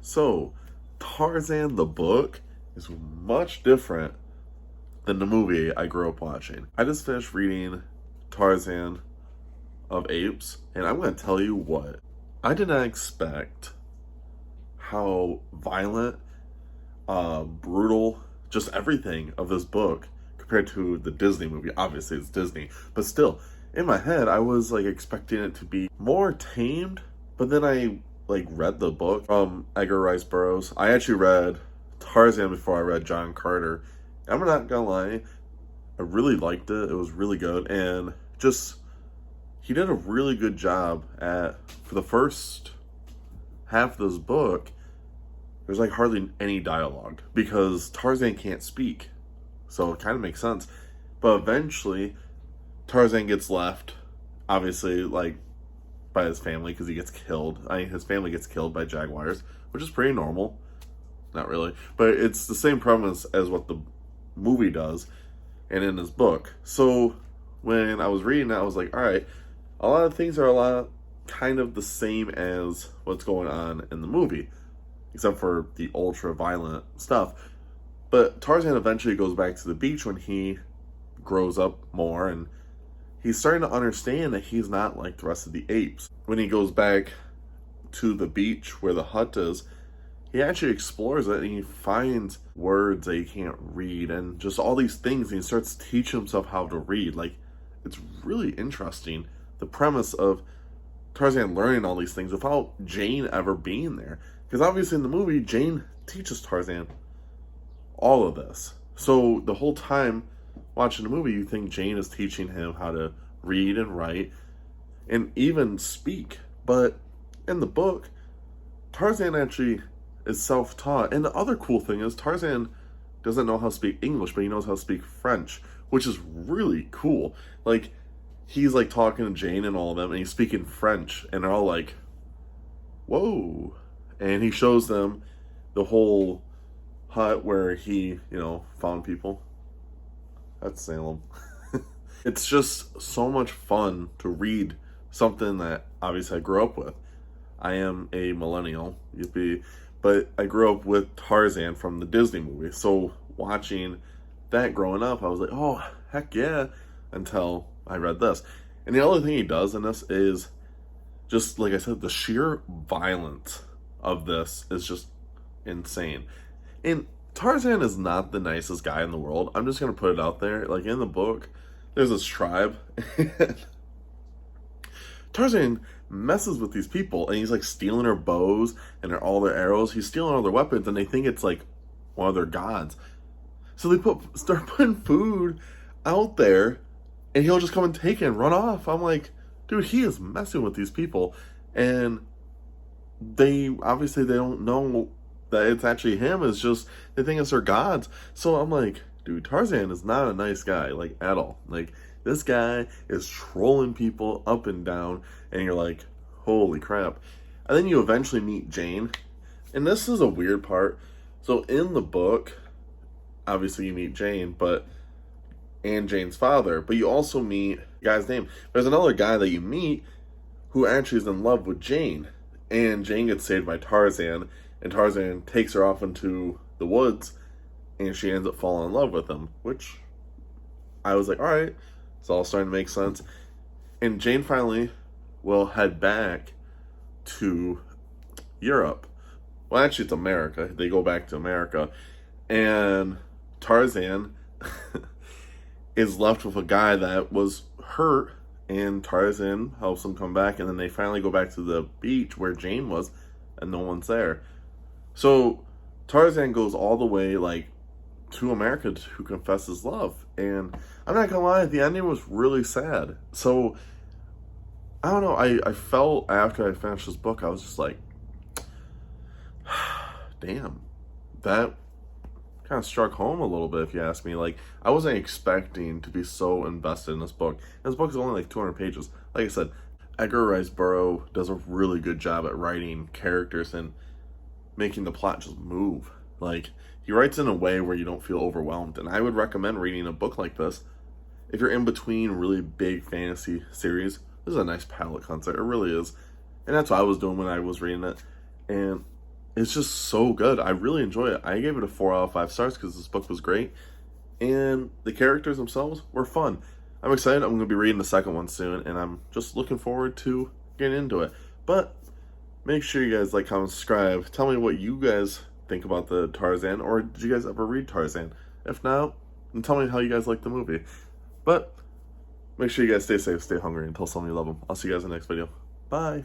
So, Tarzan the book is much different than the movie I grew up watching. I just finished reading Tarzan of Apes, and I'm going to tell you what. I did not expect how violent, brutal, just everything of this book compared to the Disney movie. Obviously, it's Disney, but still, in my head, I was like expecting it to be more tamed, but then I read the book from Edgar Rice Burroughs. I actually read Tarzan before I read John Carter. I'm not gonna lie, I really liked it. It was really good, and just he did a really good job for the first half of this book. There's like hardly any dialogue because Tarzan can't speak, so it kind of makes sense. But eventually, Tarzan gets left, obviously, by his family because he gets killed. His family gets killed by jaguars, which is pretty normal. Not really, but it's the same premise as what the movie does and in his book. So when I was reading that, I was like, all right, a lot of things are a lot kind of the same as what's going on in the movie, except for the ultra violent stuff. But Tarzan eventually goes back to the beach when he grows up more, and he's starting to understand that he's not like the rest of the apes. When he goes back to the beach where the hut is, he actually explores it and he finds words that he can't read and just all these things, and he starts teaching himself how to read. It's really interesting, the premise of Tarzan learning all these things without Jane ever being there. Because obviously in the movie, Jane teaches Tarzan all of this. So the whole time watching the movie, you think Jane is teaching him how to read and write and even speak. But in the book, Tarzan actually is self-taught. And the other cool thing is Tarzan doesn't know how to speak English, but he knows how to speak French, which is really cool. He's talking to Jane and all of them, and he's speaking French, and they're all like, whoa. And he shows them the whole hut where he, found people. That's Salem. It's just so much fun to read something that obviously I grew up with. I am a millennial, but I grew up with Tarzan from the Disney movie. So watching that growing up, I was like, oh, heck yeah, until I read this. And the other thing he does in this is just, like I said, the sheer violence of this is just insane. And Tarzan is not the nicest guy in the world. I'm just going to put it out there. In the book, there's this tribe, and Tarzan messes with these people, and he's stealing their bows and all their arrows. He's stealing all their weapons, and they think it's one of their gods. So they start putting food out there, and he'll just come and take it and run off. I'm like, dude, he is messing with these people, and they don't know that it's actually him. It's just they think it's their gods. So I'm like, dude, Tarzan is not a nice guy, at all. This guy is trolling people up and down, and you're like, holy crap. And then you eventually meet Jane, and this is a weird part. So in the book, obviously you meet Jane, and Jane's father, but you also meet the guy's name. There's another guy that you meet who actually is in love with Jane, and Jane gets saved by Tarzan, and Tarzan takes her off into the woods, and she ends up falling in love with him, which I was like, all right, it's all starting to make sense. And Jane finally will head back to Europe. Well, actually, it's America. They go back to America, and Tarzan is left with a guy that was hurt, and Tarzan helps him come back, and then they finally go back to the beach where Jane was, and no one's there. So Tarzan goes all the way to America to confess his love, and I'm not gonna lie, the ending was really sad. So I don't know, I felt after I finished this book, I was just like, damn, that kind of struck home a little bit, if you ask me. I wasn't expecting to be so invested in this book. And this book is only 200 pages. Like I said, Edgar Rice Burroughs does a really good job at writing characters and making the plot just move. He writes in a way where you don't feel overwhelmed. And I would recommend reading a book like this if you're in between really big fantasy series. This is a nice palate cleanser. It really is. And that's what I was doing when I was reading it. And it's just so good. I really enjoy it. I gave it a 4 out of 5 stars because this book was great, and the characters themselves were fun. I'm excited. I'm going to be reading the second one soon, and I'm just looking forward to getting into it. But make sure you guys like, comment, subscribe. Tell me what you guys think about the Tarzan, or did you guys ever read Tarzan? If not, then tell me how you guys like the movie. But make sure you guys stay safe, stay hungry, and tell someone you love them. I'll see you guys in the next video. Bye.